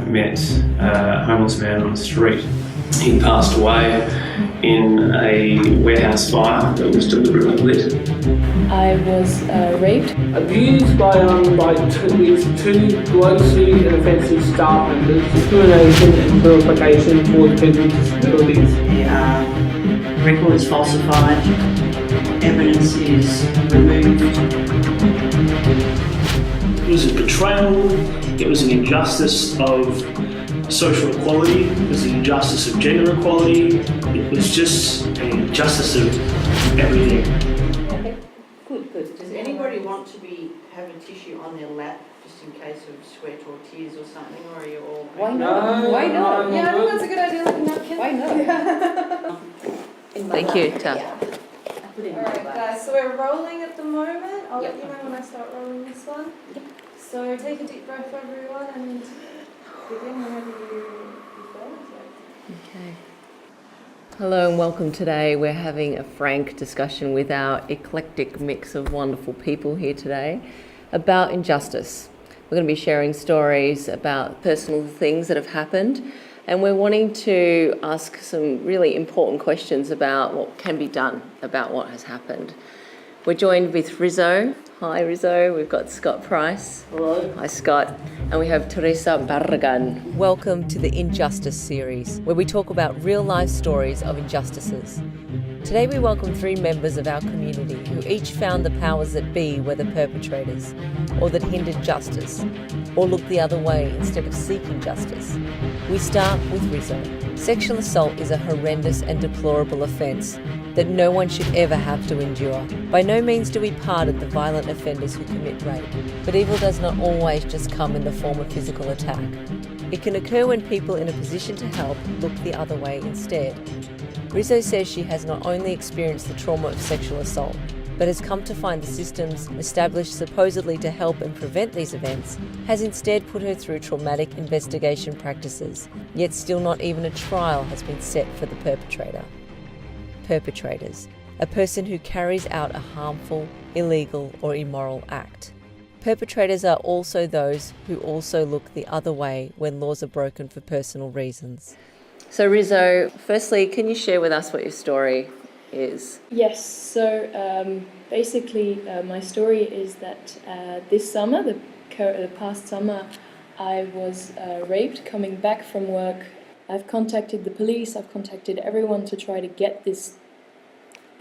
met a homeless man on the street. He passed away in a warehouse fire that was deliberately lit. I was raped. Abused by two grossly inoffensive staff members. Discrimination and vilification towards people with disabilities. The record is falsified. Evidence is removed. It was a betrayal. It was an injustice of social equality. It was an injustice of gender equality. It was just an injustice of everything. Okay, good. Does anybody want to have a tissue on their lap just in case of sweat or tears or something, or are you all? Why not? No, Why not? no, Yeah, I think that's a good idea, like a napkin. Why not? Thank you, Ta. Alright guys, so we're rolling at the moment. I'll Yep. let you know when I start rolling this one. So take a deep breath everyone and begin whenever you feel like it. Okay. Hello and welcome. Today we're having a frank discussion with our eclectic mix of wonderful people here today about injustice. We're going to be sharing stories about personal things that have happened, and we're wanting to ask some really important questions about what can be done about what has happened. We're joined with Rizzo. Hi Rizzo. We've got Scott Price. Hello. Hi Scott. And we have Theresa Barragan. Welcome to the Injustice series, where we talk about real life stories of injustices. Today we welcome 3 members of our community who each found the powers that be were the perpetrators, or that hindered justice, or looked the other way instead of seeking justice. We start with Rizzo. Sexual assault is a horrendous and deplorable offence that no one should ever have to endure. By no means do we pardon the violent offenders who commit rape, but evil does not always just come in the form of physical attack. It can occur when people in a position to help look the other way instead. Rizzo says she has not only experienced the trauma of sexual assault, but has come to find the systems established supposedly to help and prevent these events has instead put her through traumatic investigation practices, yet still not even a trial has been set for the perpetrator. Perpetrators, a person who carries out a harmful, illegal or immoral act. Perpetrators are also those who also look the other way when laws are broken for personal reasons. So Rizzo, firstly, can you share with us what your story is? Yes, so basically my story is that this summer, the past summer, I was raped coming back from work. I've contacted the police, I've contacted everyone to try to get this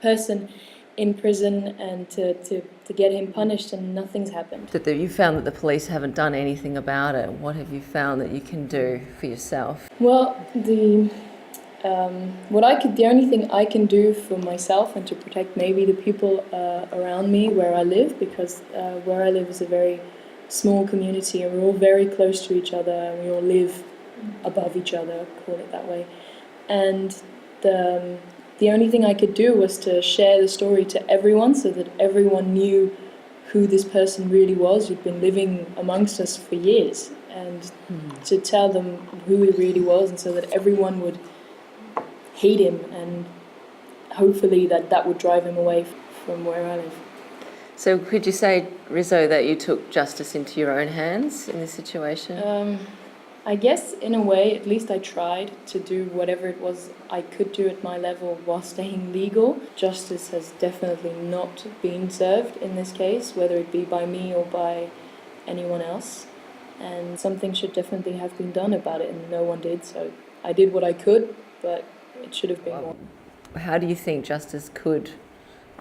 person in prison and to get him punished, and nothing's happened. That you found that the police haven't done anything about it. What have you found that you can do for yourself? Well, the only thing I can do for myself and to protect maybe the people around me where I live, because where I live is a very small community and we're all very close to each other and we all live above each other, call it that way. And the only thing I could do was to share the story to everyone so that everyone knew who this person really was, who'd been living amongst us for years, and to tell them who he really was, and so that everyone would hate him, and hopefully that would drive him away from where I live. So could you say, Rizzo, that you took justice into your own hands in this situation? I guess in a way, at least I tried to do whatever it was I could do at my level while staying legal. Justice has definitely not been served in this case, whether it be by me or by anyone else. And something should definitely have been done about it, and no one did. So I did what I could, but it should have been more. How do you think justice could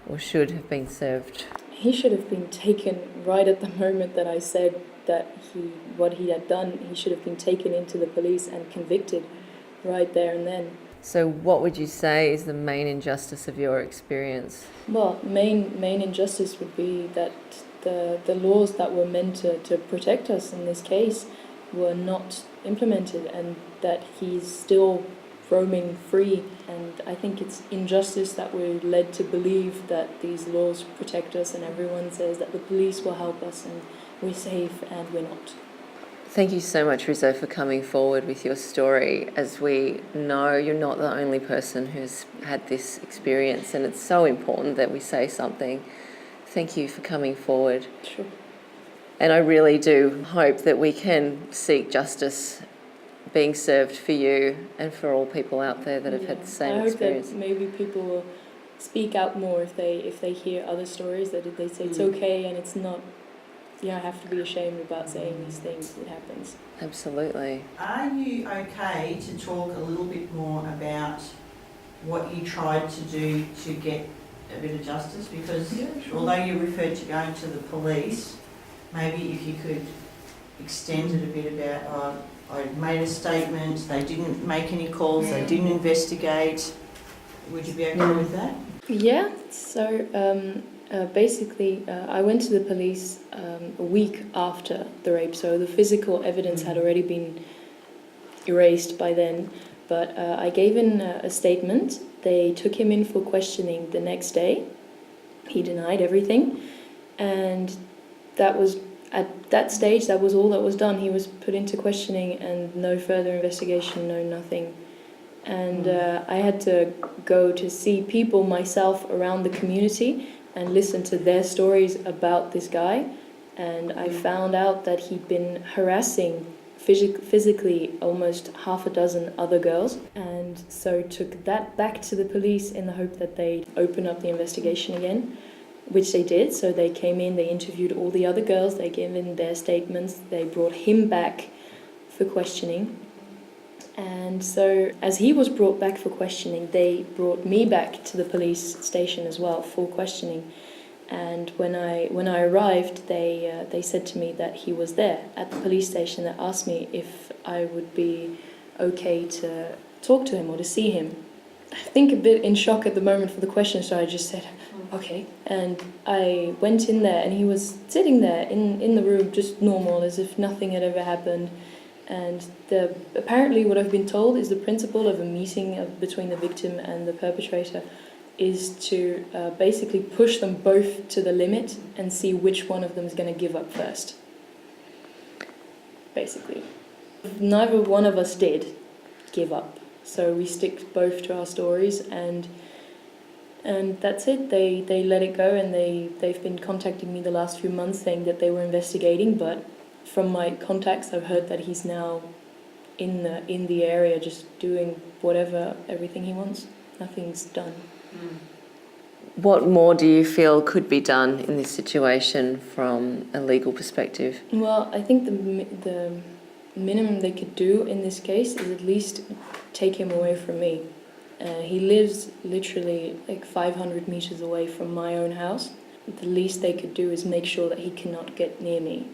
or should have been served? He should have been taken right at the moment that I said that what he had done. He should have been taken into the police and convicted right there and then. So what would you say is the main injustice of your experience? Well, main injustice would be that the laws that were meant to protect us in this case were not implemented, and that he's still roaming free. And I think it's injustice that we're led to believe that these laws protect us, and everyone says that the police will help us and we're safe, and we're not. Thank you so much, Rizzo, for coming forward with your story. As we know, you're not the only person who's had this experience, and it's so important that we say something. Thank you for coming forward. Sure. And I really do hope that we can seek justice being served for you and for all people out there that have had the same experience. I hope that maybe people will speak out more if they hear other stories, that they say it's okay and it's not, you don't have to be ashamed about saying these things. It happens. Absolutely. Are you okay to talk a little bit more about what you tried to do to get a bit of justice? Because although you referred to going to the police, maybe if you could extend it a bit about, I made a statement, they didn't make any calls, they didn't investigate. Would you be okay with that? Yeah, so basically I went to the police a week after the rape, so the physical evidence had already been erased by then, but I gave in a statement. They took him in for questioning the next day. He denied everything, and that was, at that stage, that was all that was done. He was put into questioning and no further investigation, no nothing. And I had to go to see people myself around the community and listen to their stories about this guy. And I found out that he'd been harassing physically almost half a dozen other girls. And so took that back to the police in the hope that they'd open up the investigation again, which they did. So they came in, they interviewed all the other girls, they gave in their statements, they brought him back for questioning. And so as he was brought back for questioning, they brought me back to the police station as well for questioning. And when I arrived, they said to me that he was there at the police station. They asked me if I would be okay to talk to him or to see him. I think a bit in shock at the moment for the question, so I just said, okay. And I went in there and he was sitting there in the room just normal, as if nothing had ever happened. And apparently what I've been told is the principle of a meeting between the victim and the perpetrator is to basically push them both to the limit and see which one of them is going to give up first. Basically. Neither one of us did give up. So we stick both to our stories, and that's it. They let it go, and they've been contacting me the last few months saying that they were investigating, but from my contacts I've heard that he's now in the area just doing everything he wants. Nothing's done. What more do you feel could be done in this situation from a legal perspective? Well, I think the minimum they could do in this case is at least take him away from me. He lives literally like 500 meters away from my own house. The least they could do is make sure that he cannot get near me.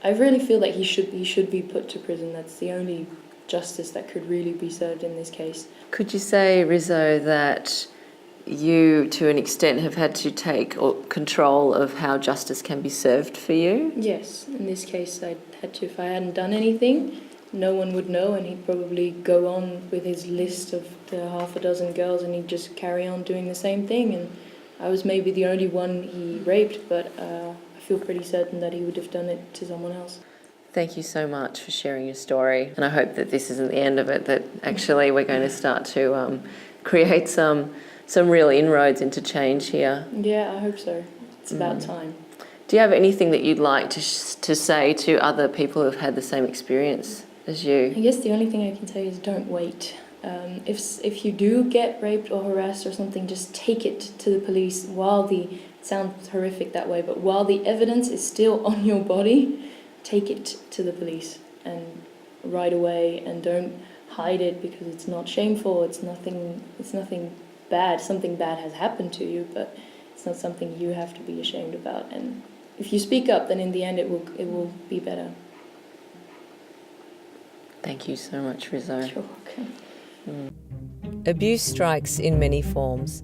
I really feel that he should be put to prison. That's the only justice that could really be served in this case. Could you say, Rizzo, that you, to an extent, have had to take control of how justice can be served for you? Yes, in this case I had to. If I hadn't done anything, no one would know, and he'd probably go on with his list of the half a dozen girls and he'd just carry on doing the same thing. And I was maybe the only one he raped, but I feel pretty certain that he would have done it to someone else. Thank you so much for sharing your story, and I hope that this isn't the end of it, that actually we're going to start to create some real inroads into change here. Yeah, I hope so. It's about time. Do you have anything that you'd like to say to other people who have had the same experience as you? I guess the only thing I can say is don't wait. If you do get raped or harassed or something, just take it to the police it sounds horrific that way, but while the evidence is still on your body, take it to the police and right away, and don't hide it because it's not shameful, it's nothing bad. Something bad has happened to you, but it's not something you have to be ashamed about. And if you speak up, then in the end it will be better. Thank you so much, Rizzo. Sure, okay. Abuse strikes in many forms.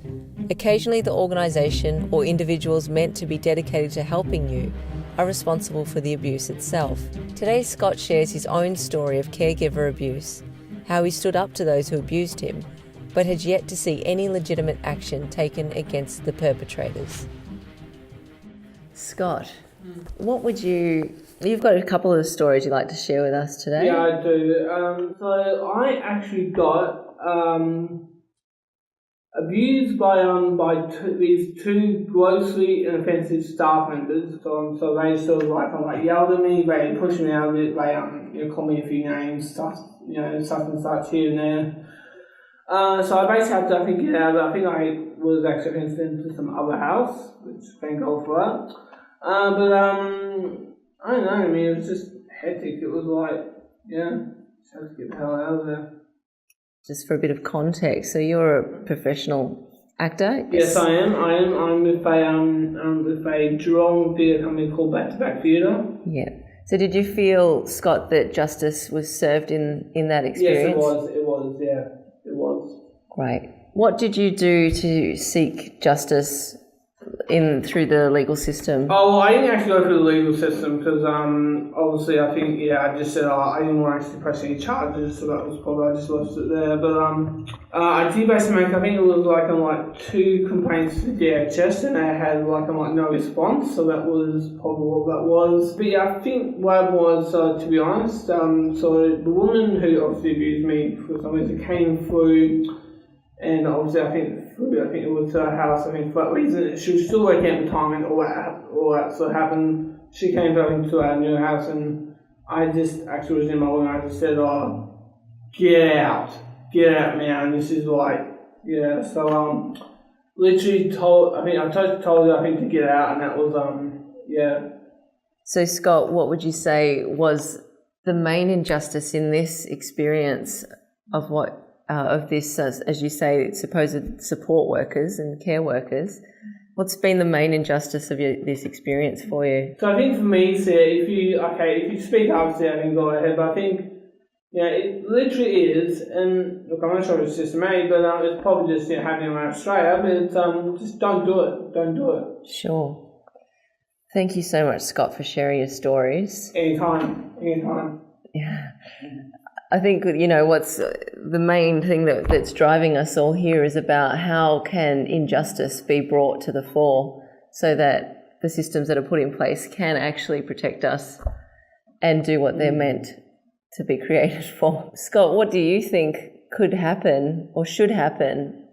Occasionally the organisation or individuals meant to be dedicated to helping you are responsible for the abuse itself. Today Scott shares his own story of caregiver abuse, how he stood up to those who abused him, but had yet to see any legitimate action taken against the perpetrators. Scott, you've got a couple of stories you'd like to share with us today? Yeah, I do. So I actually got abused by these two grossly inoffensive staff members. So they sort of like yelled at me, they pushed me out of it, they called me a few names, stuff such and such here and there. So I basically had to, I think, get out of it. I think I was actually sent to some other house, which thank God for that. But I don't know, I mean, it was just hectic. It was like, just had to get the hell out of there. Just for a bit of context, so you're a professional actor? Yes, I am. I'm with a Geelong theatre company called Back to Back Theatre. Yeah. So did you feel, Scott, that justice was served in that experience? Yes, it was, yeah. It was. Great. What did you do to seek justice through the legal system? Oh, well, I didn't actually go through the legal system because obviously I think, I just said I didn't want to actually press any charges, so that was probably, I just left it there. But I did basically make, I think it was on 2 complaints to the DHS, and I had no response, so that was probably what that was. But yeah, I think what it was, to be honest, so the woman who obviously abused me for some reason came through. And obviously, I think it was her house. I think for that reason, she was still working at the time, and all that sort of happened. She came to our new house, and I just actually was in my room. And I just said, "Oh, get out now!" And this is So literally told her to get out, and that was So Scott, what would you say was the main injustice in this experience of what? Of this, as you say, supposed support workers and care workers. What's been the main injustice of this experience for you? So I think for me, if you speak up, I can go ahead. But I think, it literally is, and look, I'm not sure if it's just me, but it's probably just happening around Australia. But it's just don't do it. Don't do it. Sure. Thank you so much, Scott, for sharing your stories. Anytime. Yeah. I think, what's the main thing that's driving us all here is about how can injustice be brought to the fore so that the systems that are put in place can actually protect us and do what they're meant to be created for. Scott, what do you think could happen or should happen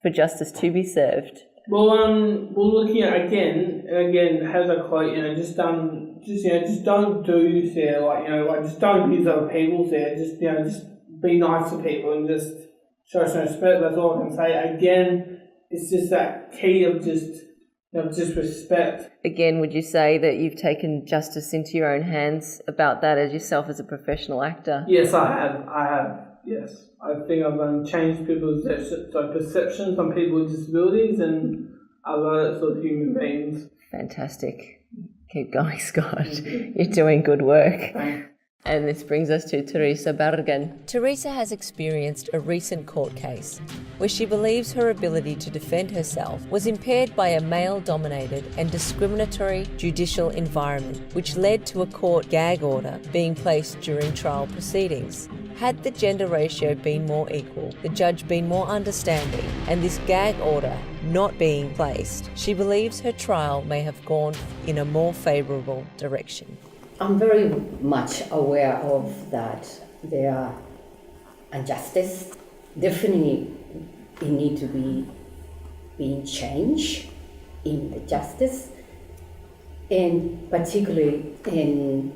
for justice to be served? Well, we're looking at again has a quote, just don't do just don't abuse other people there. Just be nice to people and just show some respect. That's all I can say. Again, it's just that key of just respect. Again, would you say that you've taken justice into your own hands about that as yourself as a professional actor? Yes, I have. Yes. I think I've changed people's perceptions on people with disabilities and other sort of human beings. Fantastic. Keep going, Scott. You're doing good work. Thanks. And this brings us to Theresa Barragan. Theresa has experienced a recent court case where she believes her ability to defend herself was impaired by a male-dominated and discriminatory judicial environment, which led to a court gag order being placed during trial proceedings. Had the gender ratio been more equal, the judge been more understanding, and this gag order not being placed, she believes her trial may have gone in a more favourable direction. I'm very much aware of that there are injustice. Definitely it need to be being changed in the justice, and particularly in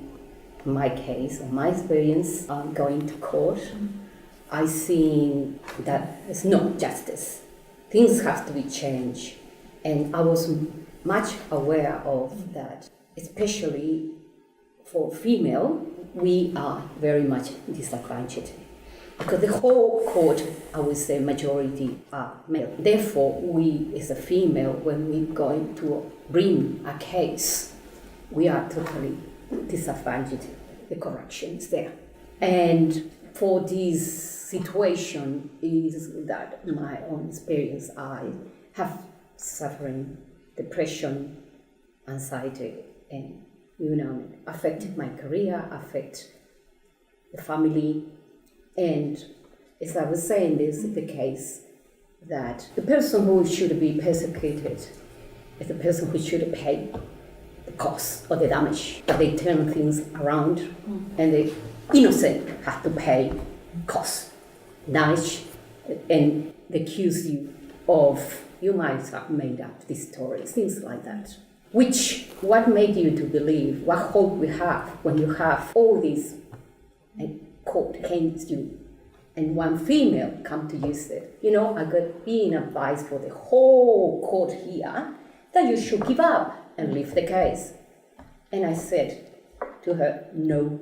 my case or my experience going to court, I seen that it's not justice. Things have to be changed, and I was much aware of that, especially for female, we are very much disadvantaged because the whole court, I would say, majority are male. Therefore, we as a female, when we're going to bring a case, we are totally disadvantaged. The corruption is there. And for this situation is that my own experience, I have suffering depression, anxiety, and affected my career, affect the family. And as I was saying, this is the case that the person who should be persecuted is the person who should pay the cost or the damage. But they turn things around and the innocent have to pay cost, damage, and they accuse you of, you might have made up this story, things like that. What made you to believe, what hope we have when you have all these court against you, and one female come to you said, I got being advised for the whole court here that you should give up and leave the case. And I said to her, no.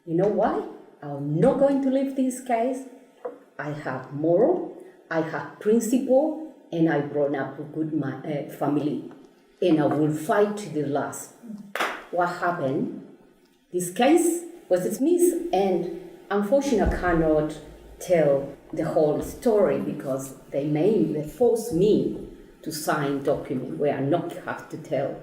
You know why? I'm not going to leave this case. I have moral, I have principle, and I brought up a good family, and I will fight to the last. What happened? This case was dismissed, and unfortunately I cannot tell the whole story because they forced me to sign document where I not have to tell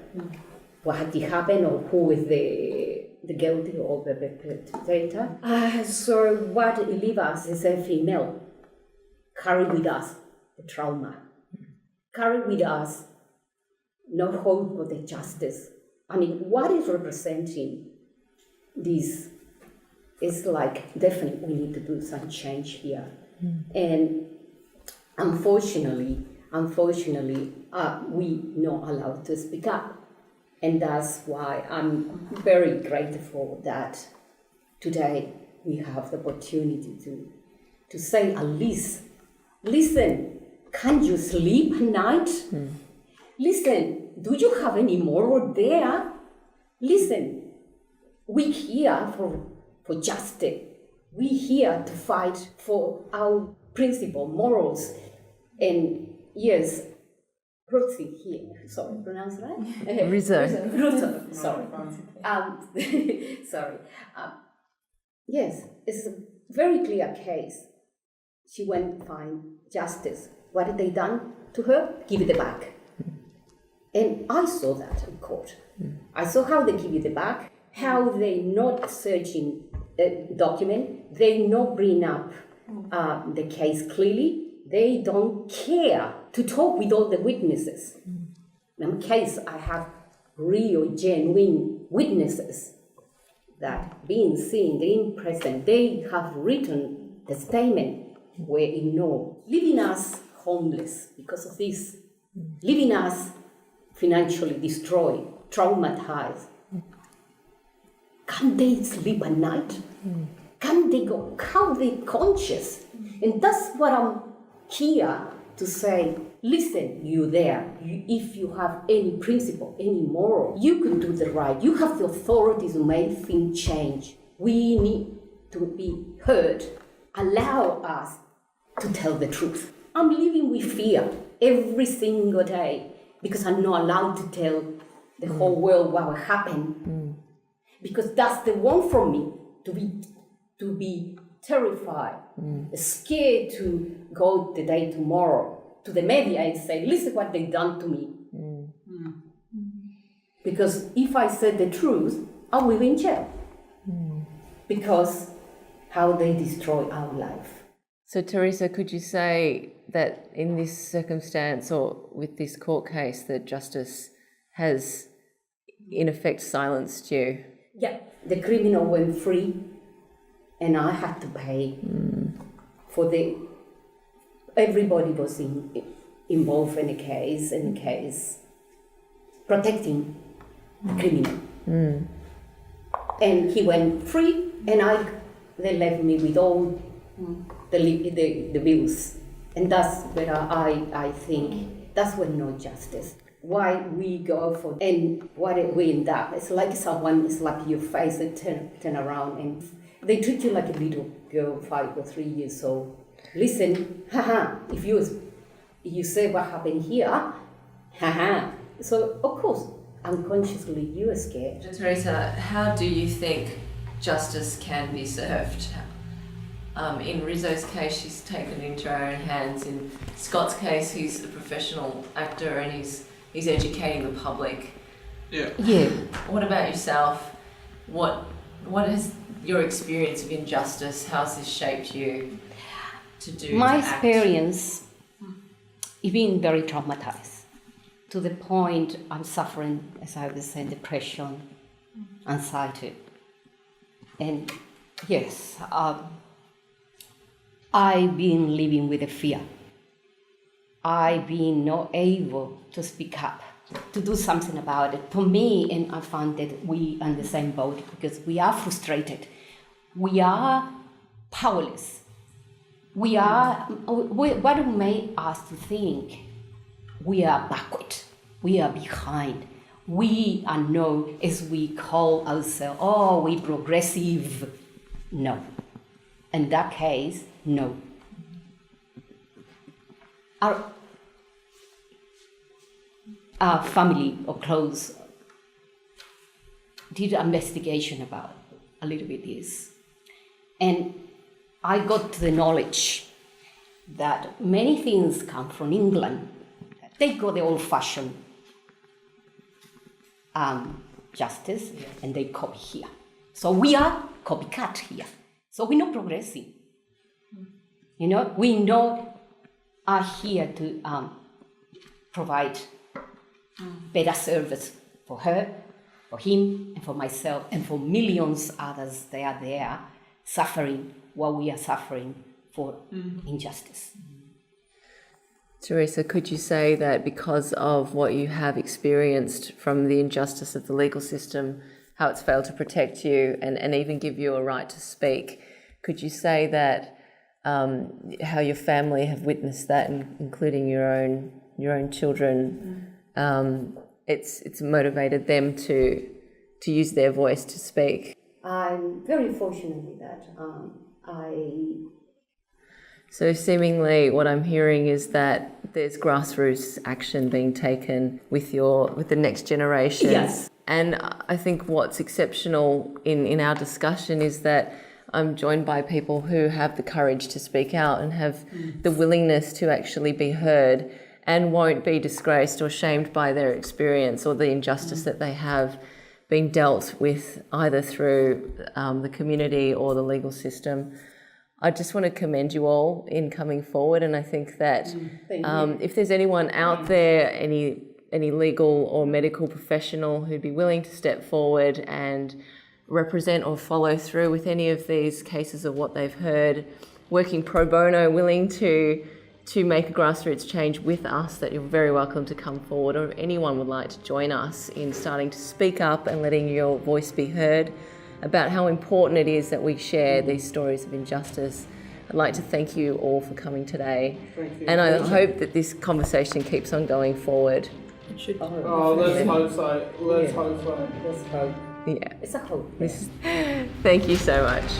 what had happened or who is the guilty or the perpetrator. So what it leaves us is a female, carry with us the trauma, carry with us no hope for the justice. I mean, what is representing this is like, definitely we need to do some change here. And unfortunately, we not allowed to speak up. And that's why I'm very grateful that today we have the opportunity to say at least, listen, can you sleep at night? Listen, do you have any moral there? Listen, we're here for justice. We're here to fight for our principle, morals. And yes, Rosie here, sorry, pronounce right? Rizzo. Rizzo, sorry. Sorry. Yes, it's a very clear case. She went to find justice. What had they done to her? Give it back. And I saw that in court. I saw how they give it back, how they not searching a document, they not bring up the case clearly. They don't care to talk with all the witnesses. In my case, I have real, genuine witnesses that being seen, being present, they have written the statement where leaving us homeless because of this, leaving us financially destroyed, traumatized. Can they sleep at night? Can they go? How they conscious? And that's what I'm here to say. Listen, you there. If you have any principle, any moral, you can do the right. You have the authority to make things change. We need to be heard. Allow us to tell the truth. I'm living with fear every single day because I'm not allowed to tell the whole world what will happen. Because that's the one from me, to be terrified, scared to go the day tomorrow to the media and say, listen what they done to me. Because if I said the truth, I will be in jail. Because how they destroy our life. So Theresa, could you say that in this circumstance or with this court case that justice has in effect silenced you? Yeah, the criminal went free and I had to pay for everybody was involved in the case, protecting the criminal. And he went free and they left me with all the bills. And that's where I think that's when no justice. Why we go for, and what we end up, it's like someone slap your face and turn around and they treat you like a little girl, 5 or 3 years old. Listen, if you say what happened here, so of course, unconsciously you are scared. Theresa, how do you think justice can be served? In Rizzo's case, she's taken it into her own hands. In Scott's case, he's a professional actor and he's educating the public. Yeah. What about yourself? What has your experience of injustice, how's this shaped you My experience is being very traumatized to the point I'm suffering, as I was saying, depression, anxiety. And yes, I've been living with a fear. I've been not able to speak up, to do something about it. For me, and I found that we are in the same boat because we are frustrated. We are powerless. What made us to think we are backward, we are behind. We are known as we call ourselves, oh, we progressive. No. In that case, no. Our family or close did an investigation about a little bit this. And I got the knowledge that many things come from England. They got the old-fashioned justice, and they copy here. So we are copycat here. So we're not progressing. You know, we not are here to provide better service for her, for him, and for myself, and for millions others that are there suffering what we are suffering for injustice. Theresa, could you say that because of what you have experienced from the injustice of the legal system, how it's failed to protect you and even give you a right to speak, could you say that how your family have witnessed that, including your own children, it's motivated them to use their voice to speak? I'm very fortunate that So seemingly what I'm hearing is that there's grassroots action being taken with the next generation. Yes. And I think what's exceptional in our discussion is that I'm joined by people who have the courage to speak out and have the willingness to actually be heard and won't be disgraced or shamed by their experience or the injustice that they have been dealt with either through the community or the legal system. I just want to commend you all in coming forward, and I think that if there's anyone out there, any legal or medical professional who'd be willing to step forward and represent or follow through with any of these cases of what they've heard, working pro bono, willing to make a grassroots change with us, that you're very welcome to come forward, or if anyone would like to join us in starting to speak up and letting your voice be heard about how important it is that we share these stories of injustice. I'd like to thank you all for coming today. Thank you. And I hope that this conversation keeps on going forward. It should. Oh, let's hope so. Let's hope so. let's hope. Yeah. It's a hope. Thank you so much.